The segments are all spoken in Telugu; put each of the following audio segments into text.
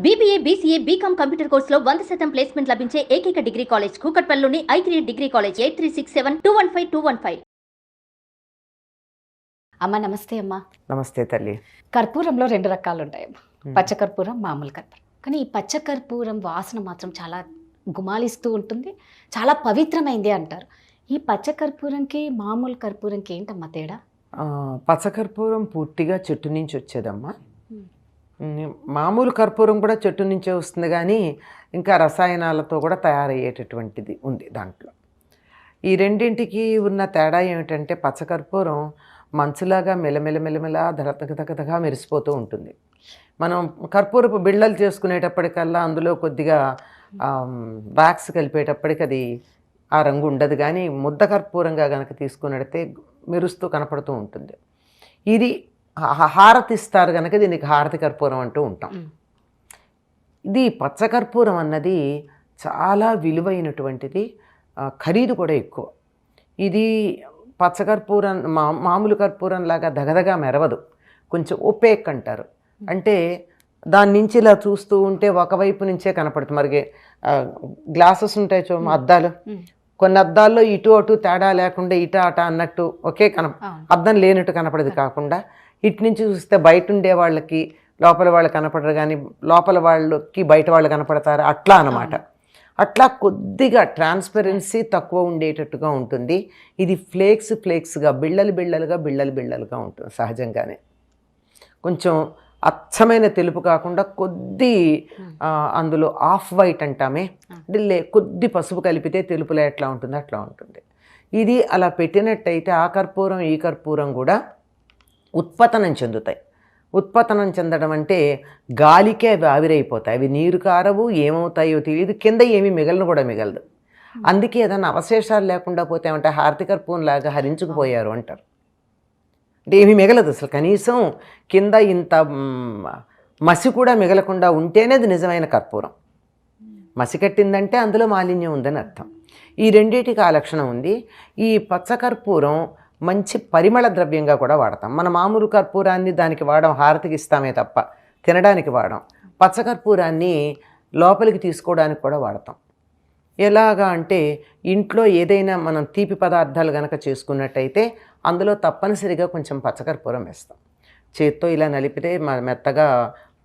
BBA, BCA, BCom కంప్యూటర్ కోర్సులో 100% ప్లేస్మెంట్ లభించే ఏకైక డిగ్రీ కాలేజ్ కూకట్పల్లిలోని i3 డిగ్రీ కాలేజ్ 8367215215. అమ్మ నమస్తే అమ్మ. నమస్తే తల్లి. కర్పూరంలో 2 రకాలు ఉంటాయి, పచ్చ కర్పూరం, మామూలు కర్పూరం. కానీ ఈ పచ్చ కర్పూరం వాసన మాత్రం చాలా గుమాలిస్తూ ఉంటుంది, చాలా పవిత్రమైంది అంటారు. ఈ పచ్చ కర్పూరంకి మామూలు కర్పూరంకి ఏంటమ్మా తేడా? పచ్చకర్పూరం పూర్తిగా చెట్టు నుంచి వచ్చేదమ్మా. మామూలు కర్పూరం కూడా చెట్టు నుంచే వస్తుంది, కానీ ఇంకా రసాయనాలతో కూడా తయారయ్యేటటువంటిది ఉంది దాంట్లో. ఈ రెండింటికి ఉన్న తేడా ఏమిటంటే పచ్చకర్పూరం మంచులాగా మెలమెల దగదగగా మెరిసిపోతూ ఉంటుంది. మనం కర్పూరపు బిళ్ళలు చేసుకునేటప్పటికల్లా అందులో కొద్దిగా వ్యాక్స్ కలిపేటప్పటికి అది ఆ రంగు ఉండదు, కానీ ముద్ద కర్పూరంగా కనుక తీసుకున్నట్టయితే మెరుస్తూ కనపడుతూ ఉంటుంది. ఇది హారతి ఇస్తారు కనుక దీనికి హారతి కర్పూరం అంటూ ఉంటాం. ఇది పచ్చకర్పూరం అన్నది చాలా విలువైనటువంటిది, ఖరీదు కూడా ఎక్కువ. ఇది పచ్చకర్పూరం మామూలు కర్పూరం లాగా దగదగా మెరవదు, కొంచెం ఒపేక్ అంటారు. అంటే దాని నుంచి ఇలా చూస్తూ ఉంటే ఒకవైపు నుంచే కనపడుతుంది. మరి గ్లాసెస్ ఉంటాయి చూడ అద్దాలు, కొన్ని అద్దాల్లో ఇటు అటు తేడా లేకుండా ఇట అట అన్నట్టు ఒకే అద్దం లేనట్టు కనపడేది కాకుండా ఇటు నుంచి చూస్తే బయట ఉండే వాళ్ళకి లోపల వాళ్ళు కనపడరు, కానీ లోపల వాళ్ళకి బయట వాళ్ళు కనపడతారు, అట్లా అన్నమాట. అట్లా కొద్దిగా ట్రాన్స్పరెన్సీ తక్కువ ఉండేటట్టుగా ఉంటుంది. ఇది ఫ్లేక్స్గా బిళ్ళలుగా ఉంటుంది సహజంగానే. కొంచెం అచ్చమైన తెలుపు కాకుండా కొద్ది అందులో ఆఫ్ వైట్ అంటామే, అంటే కొద్ది పసుపు కలిపితే తెలుపులో ఎట్లా ఉంటుందో అట్లా ఉంటుంది. ఇది అలా పెట్టినట్టయితే ఆ కర్పూరం ఈ కర్పూరం కూడా ఉత్పతనం చెందుతాయి. ఉత్పతనం చెందడం అంటే గాలికే అవి ఆవిరైపోతాయి, అవి నీరు కారవు, ఏమవుతాయో తెలియదు, కింద ఏమీ మిగలదు. అందుకే ఏదైనా అవశేషాలు లేకుండా పోతే ఏమంటే హారతి కర్పూరం లాగా హరించుకుపోయారు అంటారు. అంటే ఏమీ మిగలదు అసలు, కనీసం కింద ఇంత మసి కూడా మిగలకుండా ఉంటేనే అది నిజమైన కర్పూరం. మసి కట్టిందంటే అందులో మాలిన్యం ఉందని అర్థం. ఈ రెండింటికి ఆ లక్షణం ఉంది. ఈ పచ్చకర్పూరం మంచి పరిమళ ద్రవ్యంగా కూడా వాడతాం. మన మామూలు కర్పూరాన్ని దానికి వాడడం, హారతికి ఇస్తామే తప్ప తినడానికి వాడడం. పచ్చకర్పూరాన్ని లోపలికి తీసుకోవడానికి కూడా వాడతాం. ఎలాగా అంటే ఇంట్లో ఏదైనా మనం తీపి పదార్థాలు కనుక చేసుకున్నట్టయితే అందులో తప్పనిసరిగా కొంచెం పచ్చకర్పూరం వేస్తాం. చేత్తో ఇలా నలిపితే మెత్తగా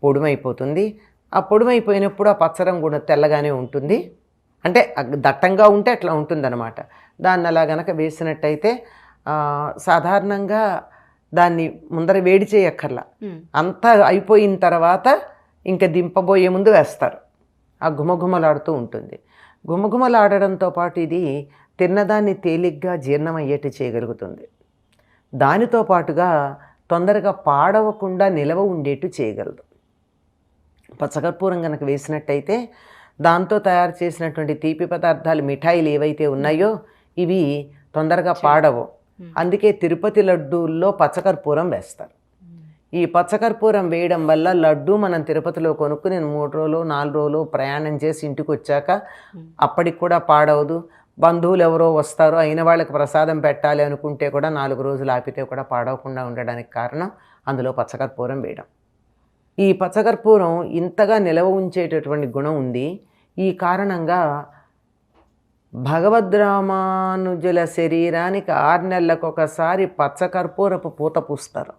పొడుమైపోతుంది. ఆ పొడుమైపోయినప్పుడు ఆ పచ్చరంగు కూడా తెల్లగానే ఉంటుంది, అంటే దట్టంగా ఉంటే అట్లా ఉంటుందన్నమాట. దాన్ని అలా గనక వేసినట్టయితే సాధారణంగా దాన్ని ముందర వేడి చేయక్కర్లా, అంతా అయిపోయిన తర్వాత ఇంకా దింపబోయే ముందు వేస్తారు. ఆ గుమగుమలాడుతూ ఉంటుంది. గుమగుమలాడడంతో పాటు ఇది తిన్నదాన్ని తేలిగ్గా జీర్ణమయ్యేట్టు చేయగలుగుతుంది. దానితో పాటుగా తొందరగా పాడవకుండా నిలవ ఉండేట్టు చేయగలదు. పచ్చకర్పూరం కనుక వేసినట్టయితే దాంతో తయారు చేసినటువంటి తీపి పదార్థాలు, మిఠాయిలు ఏవైతే ఉన్నాయో ఇవి తొందరగా పాడవు. అందుకే తిరుపతి లడ్డూల్లో పచ్చకర్పూరం వేస్తారు. ఈ పచ్చకర్పూరం వేయడం వల్ల లడ్డు మనం తిరుపతిలో కొనుక్కుని 3 రోజులు 4 రోజులు ప్రయాణం చేసి ఇంటికి వచ్చాక అప్పటికి కూడా పాడవదు. బంధువులు ఎవరో వస్తారో అయిన వాళ్ళకి ప్రసాదం పెట్టాలి అనుకుంటే కూడా 4 రోజులు ఆపితే కూడా పాడవకుండా ఉండడానికి కారణం అందులో పచ్చకర్పూరం వేయడం. ఈ పచ్చకర్పూరం ఇంతగా నిలవ ఉంచేటటువంటి గుణం ఉంది. ఈ కారణంగా భగవద్రామానుజుల శరీరానికి 6 నెలలకు ఒకసారి పచ్చకర్పూరపు పూత పూస్తారు.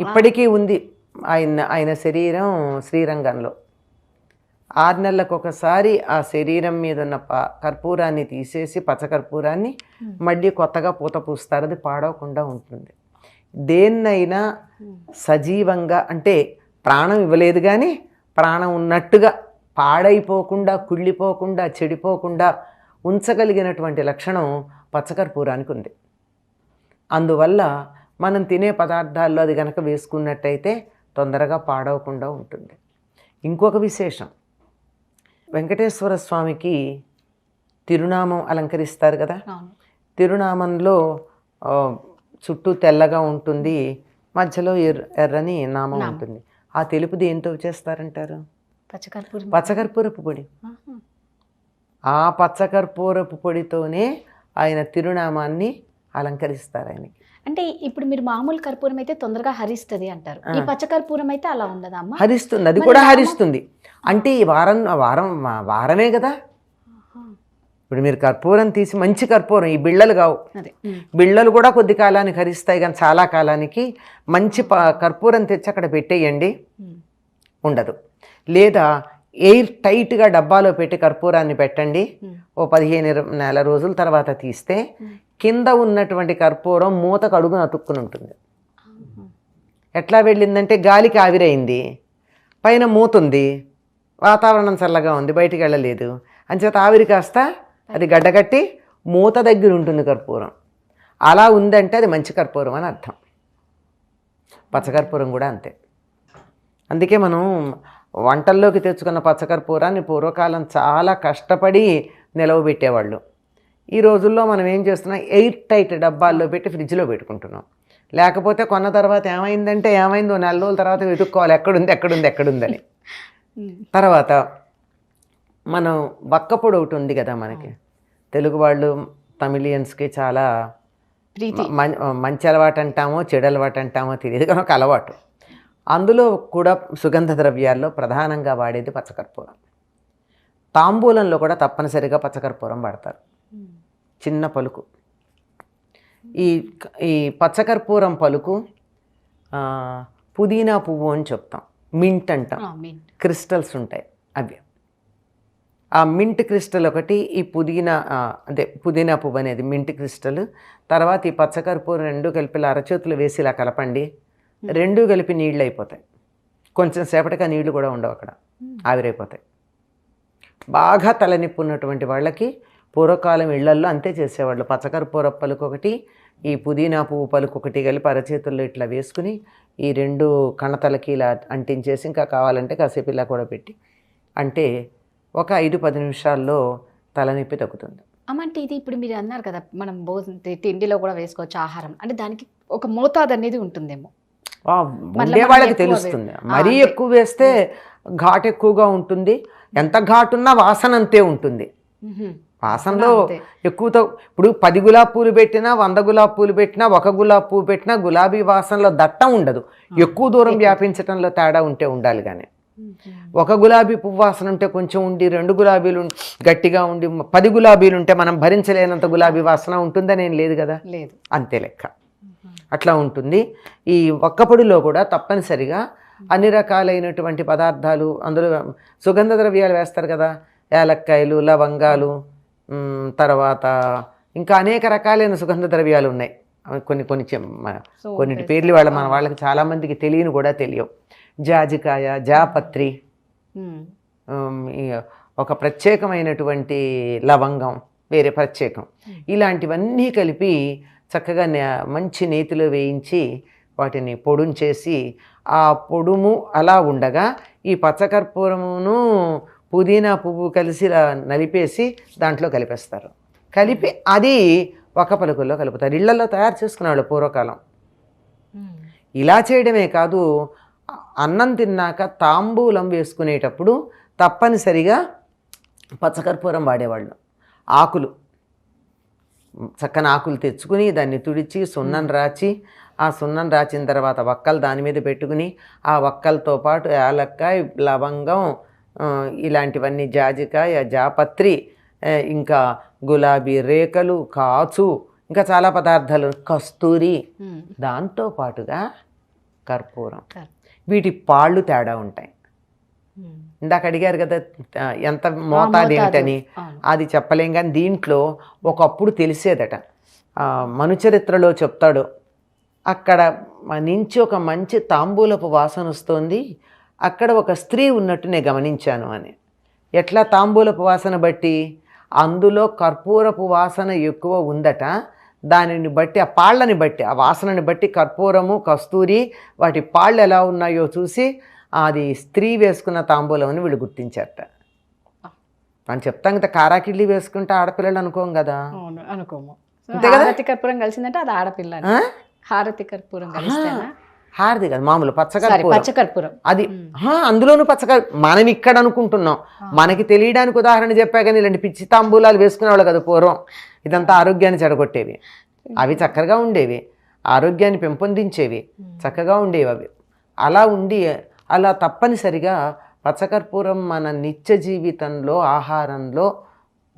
ఇప్పటికీ ఉంది ఆయన శరీరం శ్రీరంగంలో. 6 నెలలకు ఒకసారి ఆ శరీరం మీద ఉన్న కర్పూరాన్ని తీసేసి పచ్చకర్పూరాన్ని మళ్ళీ కొత్తగా పూత పూస్తారు. అది పాడవకుండా ఉంటుంది. దేన్నైనా సజీవంగా, అంటే ప్రాణం ఇవ్వలేదు కానీ ప్రాణం ఉన్నట్టుగా పాడైపోకుండా, కుళ్ళిపోకుండా, చెడిపోకుండా ఉంచగలిగినటువంటి లక్షణం పచ్చకర్పూరానికి ఉంది. అందువల్ల మనం తినే పదార్థాల్లో అది కనుక వేసుకున్నట్టయితే తొందరగా పాడవకుండా ఉంటుంది. ఇంకొక విశేషం, వెంకటేశ్వర స్వామికి తిరునామం అలంకరిస్తారు కదా. తిరునామంలో చుట్టూ తెల్లగా ఉంటుంది, మధ్యలో ఎర్రని నామం ఉంటుంది. ఆ తెలుపు దేంతో చేస్తారంటారు? పచ్చకర్పూరపు పొడి. ఆ పచ్చకర్పూరపు పొడితోనే ఆయన తిరునామాన్ని అలంకరిస్తారు ఆయనకి. అంటే ఇప్పుడు మీరు మామూలు కర్పూరం అయితే తొందరగా హరిస్తుంది అంటారు, ఈ పచ్చ కర్పూరం అయితే అలా ఉండదా అమ్మ? హరిస్తుంది, అది కూడా హరిస్తుంది. అంటే ఈ వారమే కదా. ఇప్పుడు మీరు కర్పూరం తీసి, మంచి కర్పూరం, ఈ బిళ్ళలు కావు, బిళ్ళలు కూడా కొద్ది కాలానికి హరిస్తాయి, కానీ చాలా కాలానికి మంచి కర్పూరం తెచ్చి అక్కడ పెట్టేయండి, ఉండదు. లేదా ఎయిర్ టైట్గా డబ్బాలో పెట్టి కర్పూరాన్ని పెట్టండి, ఓ 15 నెల రోజుల తర్వాత తీస్తే కింద ఉన్నటువంటి కర్పూరం మూతకు అడుగున అతుక్కుని ఉంటుంది. ఎట్లా వెళ్ళిందంటే గాలికి ఆవిరైంది, పైన మూత ఉంది, వాతావరణం చల్లగా ఉంది, బయటికి వెళ్ళలేదు, అంచేత ఆవిరి కాస్త అది గడ్డగట్టి మూత దగ్గర ఉంటుంది కర్పూరం. అలా ఉందంటే అది మంచి కర్పూరం అని అర్థం. పచ్చకర్పూరం కూడా అంతే. అందుకే మనం వంటల్లోకి తెచ్చుకున్న పచ్చకర్పూరాన్ని పూర్వకాలం చాలా కష్టపడి నిలవబెట్టేవాళ్ళు. ఈ రోజుల్లో మనం ఏం చేస్తున్నాం, ఎయిర్ టైట్ డబ్బాల్లో పెట్టి ఫ్రిడ్జ్లో పెట్టుకుంటున్నాం. లేకపోతే కొన్న తర్వాత ఏమైందో 4 రోజుల తర్వాత వెతుక్కోవాలి, ఎక్కడుందని. తర్వాత మనం వక్కపొడి ఒకటి ఉంది కదా మనకి, తెలుగు వాళ్ళు తమిళియన్స్కి చాలా మంచి అలవాటు అంటామో చెడు అలవాటు అంటామో తెలియదు, కానీ ఒక అలవాటు. అందులో కూడా సుగంధ ద్రవ్యాల్లో ప్రధానంగా వాడేది పచ్చకర్పూరం. తాంబూలంలో కూడా తప్పనిసరిగా పచ్చకర్పూరం వాడతారు, చిన్న పలుకు. ఈ పచ్చకర్పూరం పలుకు పుదీనా పువ్వు అని చెప్తాం, మింట్ అంటాం, క్రిస్టల్స్ ఉంటాయి అవి. ఆ మింట్ క్రిస్టల్ ఒకటి, ఈ పుదీనా పువ్వు అనేది మింట్ క్రిస్టల్. తర్వాత ఈ పచ్చకర్పూరం 2 కలిపి అరచేతులు వేసి ఇలా కలపండి, 2 కలిపి నీళ్ళు అయిపోతాయి. కొంచెం సేపటికి ఆ నీళ్లు కూడా ఉండవు, అక్కడ ఆవిరైపోతాయి. బాగా తలనొప్పి ఉన్నటువంటి వాళ్ళకి పూర్వకాలం ఇళ్లల్లో అంతే చేసేవాళ్ళు. పచ్చకర్పూర పలుకు ఒకటి, ఈ పుదీనా పువ్వు పలుకు ఒకటి కలిపి అరచేతుల్లో ఇట్లా వేసుకుని ఈ 2 కణతలకి ఇలా అంటించేసి, ఇంకా కావాలంటే కాసేపు ఇలా కూడా పెట్టి అంటే ఒక 5-10 నిమిషాల్లో తలనొప్పి తగ్గుతుంది. అమ్మంటే ఇది ఇప్పుడు మీరు అన్నారు కదా, మనం తిండిలో కూడా వేసుకోవచ్చు ఆహారం, అంటే దానికి ఒక మోతాదు అనేది ఉంటుందేమో, ఉండే వాళ్ళకి తెలుస్తుంది. మరీ ఎక్కువ వేస్తే ఘాటు ఎక్కువగా ఉంటుంది, ఎంత ఘాటున్నా వాసన అంతే ఉంటుంది. వాసనలో ఎక్కువతో ఇప్పుడు 10 గులాబీ పూలు పెట్టినా, 100 గులాబీ పూలు పెట్టినా, 1 గులాబీ పువ్వు పెట్టినా గులాబీ వాసనలో దట్టం ఉండదు. ఎక్కువ దూరం వ్యాపించడంలో తేడా ఉంటే ఉండాలి. కానీ 1 గులాబీ పువ్వు వాసన ఉంటే కొంచెం ఉండి, 2 గులాబీలు గట్టిగా ఉండి, 10 గులాబీలు ఉంటే మనం భరించలేనంత గులాబీ వాసన ఉంటుందని ఏం లేదు కదా, లేదు, అంతే లెక్క. అట్లా ఉంటుంది. ఈ ఒక్కపొడిలో కూడా తప్పనిసరిగా అన్ని రకాలైనటువంటి పదార్థాలు, అందులో సుగంధ ద్రవ్యాలు వేస్తారు కదా, యాలక్కాయలు, లవంగాలు, తర్వాత ఇంకా అనేక రకాలైన సుగంధ ద్రవ్యాలు ఉన్నాయి. కొన్నిటి పేర్లు మన వాళ్ళకి చాలామందికి తెలియని కూడా తెలియవు. జాజికాయ, జాపత్రి, ఒక ప్రత్యేకమైనటువంటి లవంగం వేరే ప్రత్యేకం, ఇలాంటివన్నీ కలిపి చక్కగా మంచి నేతిలో వేయించి వాటిని పొడుంచేసి, ఆ పొడుము అలా ఉండగా ఈ పచ్చకర్పూరమును పుదీనా పువ్వు కలిసి నలిపేసి దాంట్లో కలిపేస్తారు. కలిపి అది ఒక పలుకుల్లో కలుపుతారు. ఇళ్లలో తయారు చేసుకునేవాళ్ళు పూర్వకాలం. ఇలా చేయడమే కాదు, అన్నం తిన్నాక తాంబూలం వేసుకునేటప్పుడు తప్పనిసరిగా పచ్చకర్పూరం వాడేవాళ్ళు. ఆకులు, చక్కని ఆకులు తెచ్చుకుని దాన్ని తుడిచి సున్నం రాచి, ఆ సున్నం రాచిన తర్వాత వక్కలు దాని మీద పెట్టుకుని, ఆ వక్కలతో పాటు యాలక్కాయ, లవంగం, ఇలాంటివన్నీ, జాజికాయ, జాపత్రి, ఇంకా గులాబీ రేకలు, కాచు, ఇంకా చాలా పదార్థాలు, కస్తూరి, దాంతో పాటుగా కర్పూరం. వీటి పాళ్ళు తేడా ఉంటాయి. ఇందాక అడిగారు కదా ఎంత మోతాదు ఏంటని, అది చెప్పలేం. కానీ దీంట్లో ఒకప్పుడు తెలిసేదట. మనుచరిత్రలో చెప్తాడు, అక్కడ నుంచి ఒక మంచి తాంబూలపు వాసన వస్తుంది, అక్కడ ఒక స్త్రీ ఉన్నట్టు నేను గమనించాను అని. ఎట్లా తాంబూలపు వాసన బట్టి? అందులో కర్పూరపు వాసన ఎక్కువ ఉందట. దానిని బట్టి, ఆ పాళ్ళని బట్టి, ఆ వాసనని బట్టి కర్పూరము, కస్తూరి, వాటి పాళ్ళు ఎలా ఉన్నాయో చూసి అది స్త్రీ వేసుకున్న తాంబూలం అని వీళ్ళు గుర్తించారట. మనం చెప్తాం కదా, కారాకిళ్ళి వేసుకుంటే ఆడపిల్లలు అనుకోం కదా, అనుకోము. హారతి కర్పూరం కలిసిందంటే అది ఆడపిల్ల. హారతి కర్పూరం కలిస్తేనా? హారతి కాదు, మామూలు పచ్చకర్పూరం. అది అందులోనూ మనం ఇక్కడ అనుకుంటున్నాం. మనకి తెలియడానికి ఉదాహరణ చెప్పా, కానీ ఇలాంటి పిచ్చి తాంబూలాలు వేసుకునేవాళ్ళు కదా పూర్వం. ఇదంతా ఆరోగ్యాన్ని చెడగొట్టేవి. అవి చక్కగా ఉండేవి. ఆరోగ్యాన్ని పెంపొందించేవి, చక్కగా ఉండేవి అవి. అలా తప్పనిసరిగా పచ్చకర్పూరం మన నిత్య జీవితంలో ఆహారంలో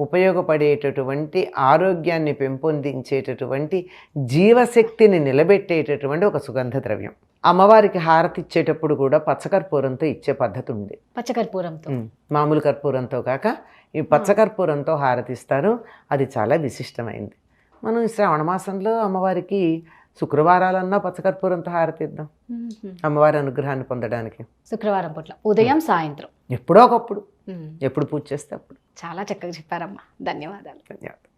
ఉపయోగపడేటటువంటి ఆరోగ్యాన్ని పెంపొందించేటటువంటి జీవశక్తిని నిలబెట్టేటటువంటి ఒక సుగంధ ద్రవ్యం. అమ్మవారికి హారతి ఇచ్చేటప్పుడు కూడా పచ్చకర్పూరంతో ఇచ్చే పద్ధతి ఉంది. పచ్చకర్పూరంతో మామూలు కర్పూరంతో కాక ఈ పచ్చకర్పూరంతో హారతిస్తారు. అది చాలా విశిష్టమైంది. మనం ఈ శ్రావణ మాసంలో అమ్మవారికి శుక్రవారాలన్నా పచ్చకర్పూరంతో హారతిద్దాం అమ్మవారి అనుగ్రహాన్ని పొందడానికి. శుక్రవారం పూట్ల ఉదయం సాయంత్రం ఎప్పుడో ఒకప్పుడు, ఎప్పుడు పూజ చేస్తే అప్పుడు. చాలా చక్కగా చెప్పారమ్మా. ధన్యవాదాలు. ధన్యవాదాలు.